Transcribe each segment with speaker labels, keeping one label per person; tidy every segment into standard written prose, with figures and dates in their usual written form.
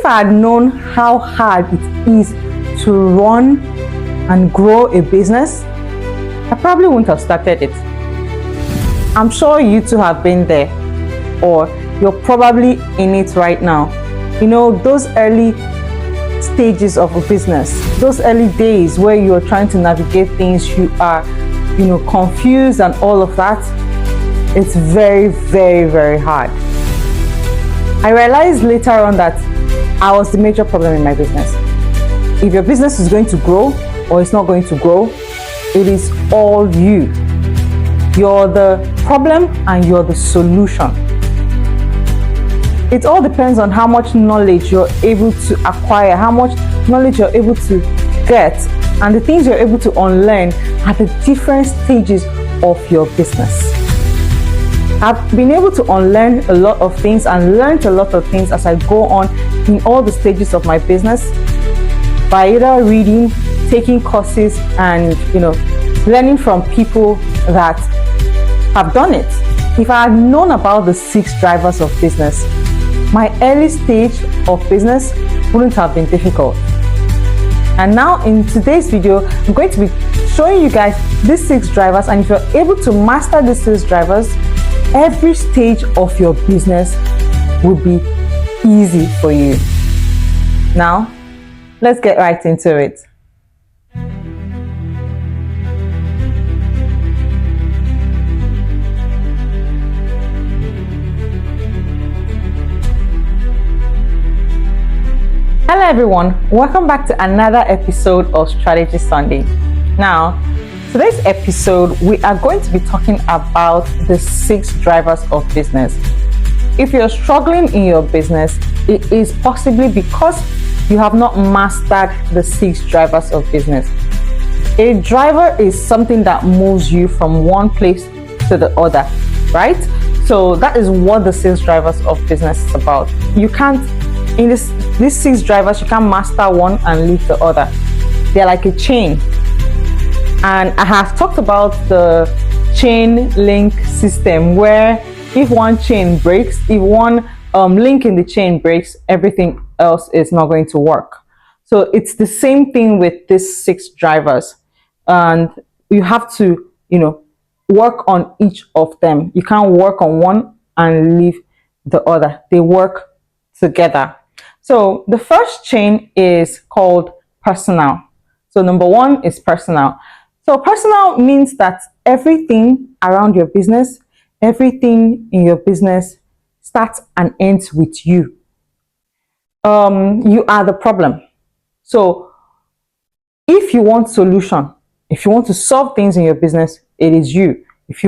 Speaker 1: If I had known how hard it is to run and grow a business, I probably wouldn't have started it. I'm sure you too have been there, or you're probably in it right now. You know, those early stages of a business, those early days where you're trying to navigate things, you are, confused and all of that. It's very, very, very hard. I realized later on that I was the major problem in my business. If your business is going to grow or it's not going to grow, it is all you. You're the problem and you're the solution. It all depends on how much knowledge you're able to acquire, how much knowledge you're able to get, and the things you're able to unlearn at the different stages of your business. I've been able to unlearn a lot of things and learned a lot of things as I go on in all the stages of my business by either reading, taking courses, and learning from people that have done it. If I had known about the 6 drivers of business, my early stage of business wouldn't have been difficult. And now in today's video, I'm going to be showing you guys these 6 drivers, and if you're able to master these 6 drivers, every stage of your business will be easy for you. Now, let's get right into it. Hello everyone, welcome back to another episode of Strategy Sunday. Now, today's episode, we are going to be talking about the 6 drivers of business. If you're struggling in your business, it is possibly because you have not mastered the 6 drivers of business. A driver is something that moves you from one place to the other, right? So that is what the 6 drivers of business is about. You can't, in these 6 drivers, you can't master one and leave the other. They're like a chain. And I have talked about the chain link system, where if one chain breaks, if one link in the chain breaks, everything else is not going to work. So it's the same thing with these 6 drivers, and you have to work on each of them. You can't work on one and leave the other. They work together. So the first chain is called personal. So number 1 is personal. So personal means that everything around your business, everything in your business starts and ends with you. You are the problem. So if you want solution, if you want to solve things in your business, it is you. If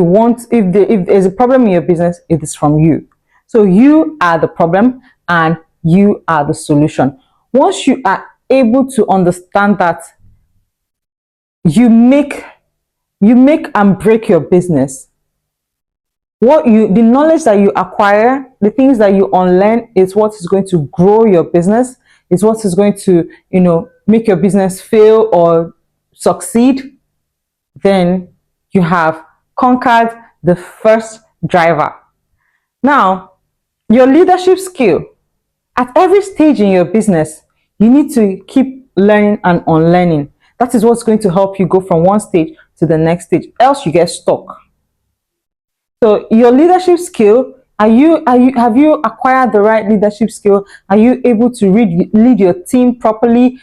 Speaker 1: there's a problem in your business, it is from you. So you are the problem and you are the solution. Once you are able to understand that, you make and break your business. The knowledge that you acquire, the things that you unlearn, is what is going to grow your business, is what is going to make your business fail or succeed. Then you have conquered the first driver. Now, your leadership skill. At every stage in your business, you need to keep learning and unlearning. That is what's going to help you go from one stage to the next stage, else you get stuck. So your leadership skill, have you acquired the right leadership skill? Are you able to lead your team properly?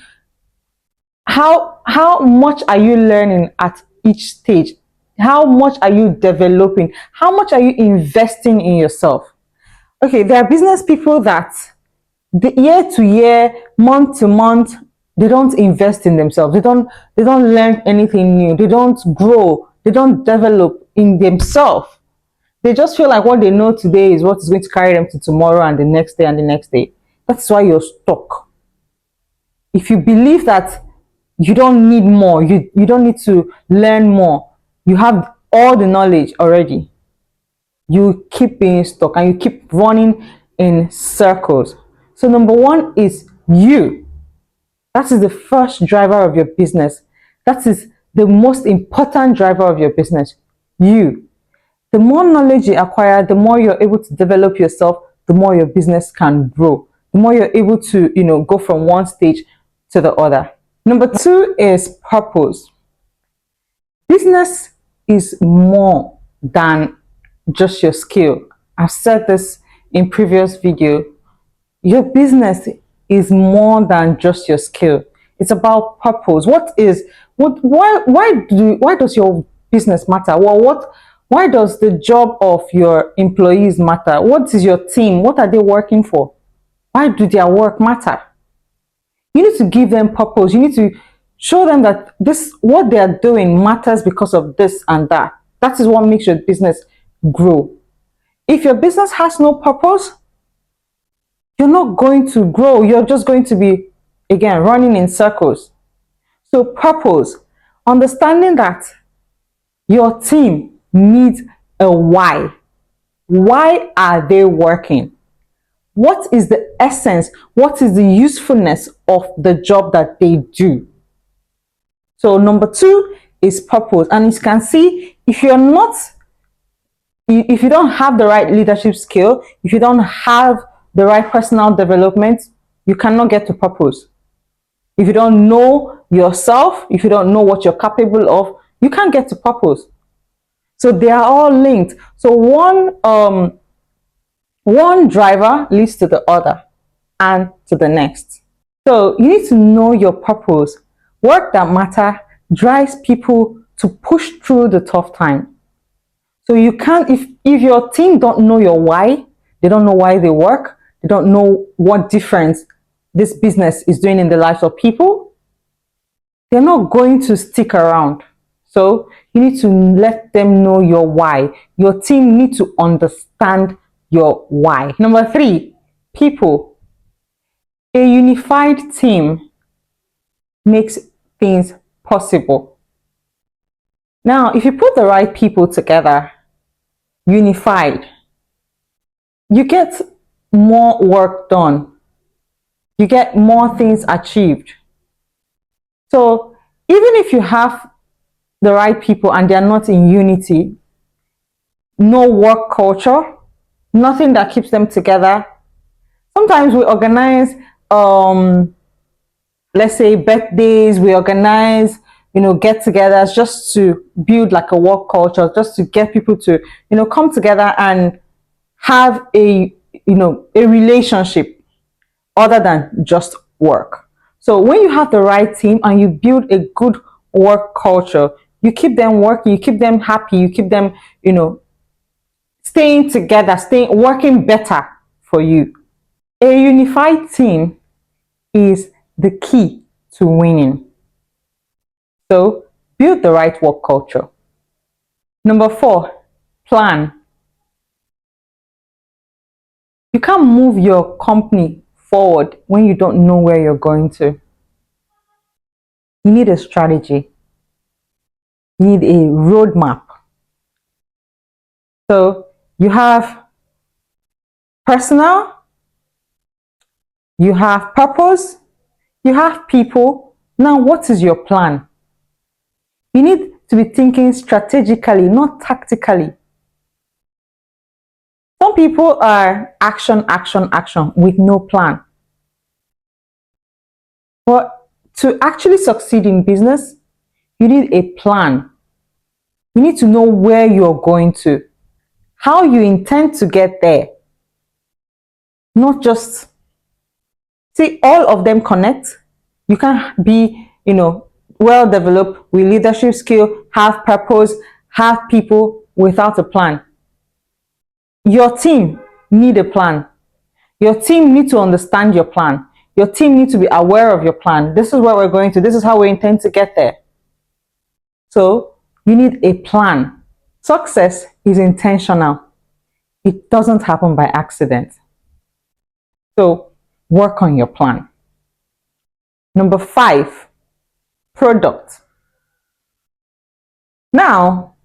Speaker 1: How much are you learning at each stage? How much are you developing? How much are you investing in yourself? Okay, there are business people that year to year, month to month, they don't invest in themselves. They don't learn anything new. They don't grow. They don't develop in themselves. They just feel like what they know today is what is going to carry them to tomorrow and the next day and the next day. That's why you're stuck. If you believe that you don't need more, you don't need to learn more, you have all the knowledge already, you keep being stuck and you keep running in circles. So number 1 is you. That is the first driver of your business. That is the most important driver of your business. You. The more knowledge you acquire, the more you're able to develop yourself, the more your business can grow. the more you're able to, go from one stage to the other. Number two is purpose. Business is more than just your skill. I've said this in previous video. Your business is more than just your skill. It's about purpose. Why does your business matter? Why does the job of your employees matter? What is your team? What are they working for? Why do their work matter? You need to give them purpose. You need to show them that what they are doing matters because of this and that. That is what makes your business grow. If your business has no purpose, you're not going to grow. You're just going to be, again, running in circles. So purpose, understanding that your team needs a why. Why are they working? What is the essence? What is the usefulness of the job that they do? So number two is purpose. And you can see, if you don't have the right leadership skill, if you don't have the right personal development, you cannot get to purpose. If you don't know yourself, if you don't know what you're capable of, you can't get to purpose. So they are all linked. So one driver leads to the other and to the next. So you need to know your purpose. Work that matter drives people to push through the tough time. So you can't, if your team don't know your why, they don't know why they work, they don't know what difference this business is doing in the lives of people, they're not going to stick around. So you need to let them know your why. Your team needs to understand your why. Number three, people. A unified team makes things possible. Now, if you put the right people together, unified, you get more work done. You get more things achieved. So even if you have the right people and they're not in unity, no work culture, nothing that keeps them together. Sometimes we organize, let's say birthdays, we organize, get-togethers just to build like a work culture, just to get people to, come together and have a relationship other than just work. So when you have the right team and you build a good work culture, you keep them working, you keep them happy, you keep them, staying together, working better for you. A unified team is the key to winning. So build the right work culture. Number four, plan. You can't move your company forward when you don't know where you're going to. You need a strategy. You need a roadmap. So you have personal, you have purpose, you have people. Now, what is your plan? You need to be thinking strategically, not tactically. Some people are action, action, action with no plan. But to actually succeed in business, you need a plan. You need to know where you're going to, how you intend to get there. Not just, see, all of them connect. You can't be, well developed with leadership skill, have purpose, have people without a plan. Your team need a plan. Your team need to understand your plan. Your team needs to be aware of your plan. This is where we're going to. This is how we intend to get there. So you need a plan. Success is intentional. It doesn't happen by accident. So work on your plan. Number five, product. Now,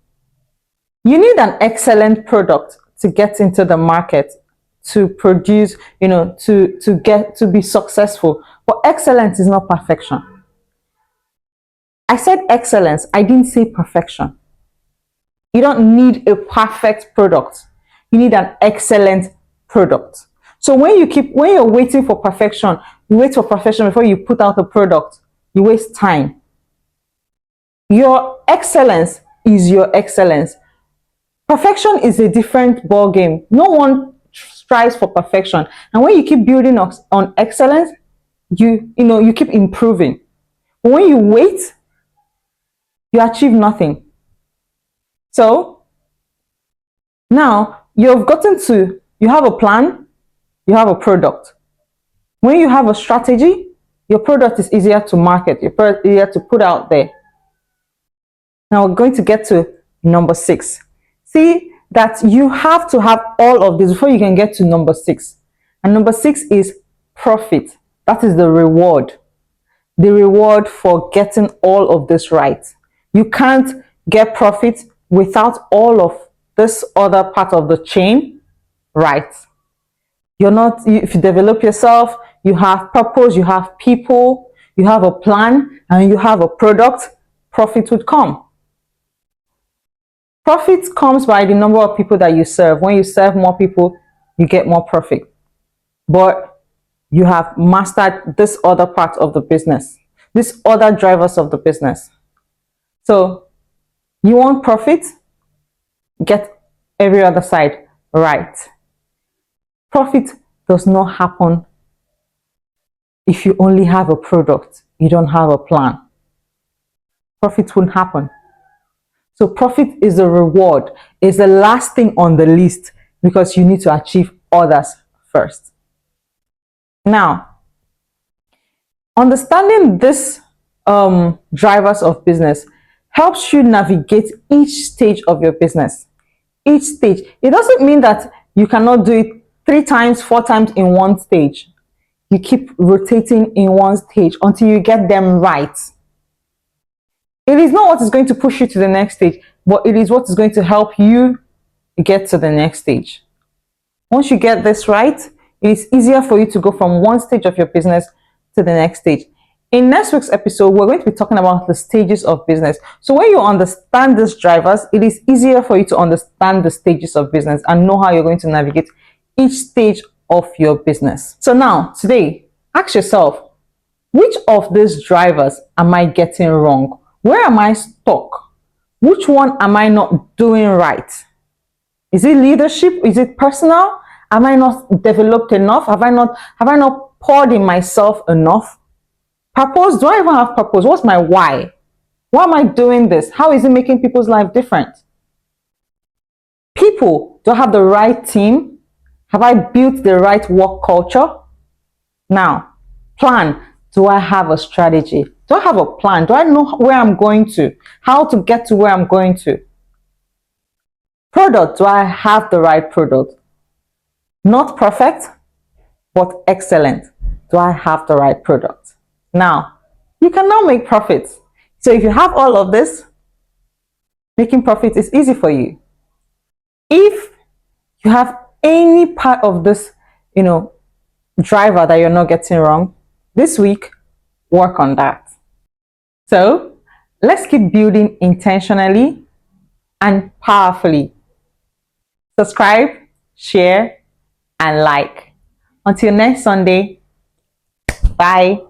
Speaker 1: you need an excellent product to get into the market, to produce, to be successful. But excellence is not perfection. I said excellence, I didn't say perfection. You don't need a perfect product. You need an excellent product. So when you're waiting for perfection, you wait for perfection before you put out a product, you waste time. Your excellence is your excellence. Perfection is a different ball game. No one strives for perfection. And when you keep building on excellence, you keep improving. But when you wait, you achieve nothing. So now you have a plan, you have a product. When you have a strategy, your product is easier to market, your product is easier to put out there. Now we're going to get to number 6. See that you have to have all of this before you can get to number 6. And number 6 is profit. That is the reward. The reward for getting all of this right. You can't get profit without all of this other part of the chain right. If you develop yourself, you have purpose, you have people, you have a plan, and you have a product, profit would come. Profit comes by the number of people that you serve. When you serve more people, you get more profit. But you have mastered this other part of the business, these other drivers of the business. So you want profit, get every other side right. Profit does not happen if you only have a product, you don't have a plan. Profit won't happen. So profit is a reward, is the last thing on the list because you need to achieve others first. Now, understanding this drivers of business helps you navigate each stage of your business. Each stage. It doesn't mean that you cannot do it 3 times, 4 times in one stage. You keep rotating in one stage until you get them right. It is not what is going to push you to the next stage, but it is what is going to help you get to the next stage. Once you get this right, it is easier for you to go from one stage of your business to the next stage. In next week's episode, we're going to be talking about the stages of business. So when you understand these drivers, it is easier for you to understand the stages of business and know how you're going to navigate each stage of your business. So now, today, ask yourself, which of these drivers am I getting wrong? Where am I stuck? Which one am I not doing right? Is it leadership? Is it personal? Am I not developed enough? Have I not poured in myself enough? Purpose? Do I even have purpose? What's my why? Why am I doing this? How is it making people's life different? People, do I have the right team? Have I built the right work culture? Now, plan. Do I have a strategy? Do I have a plan? Do I know where I'm going to? How to get to where I'm going to? Product. Do I have the right product? Not perfect, but excellent. Do I have the right product? Now, you can now make profits. So if you have all of this, making profits is easy for you. If you have any part of this, driver that you're not getting wrong, this week, work on that. So let's keep building intentionally and powerfully. Subscribe, share, and like. Until next Sunday, bye.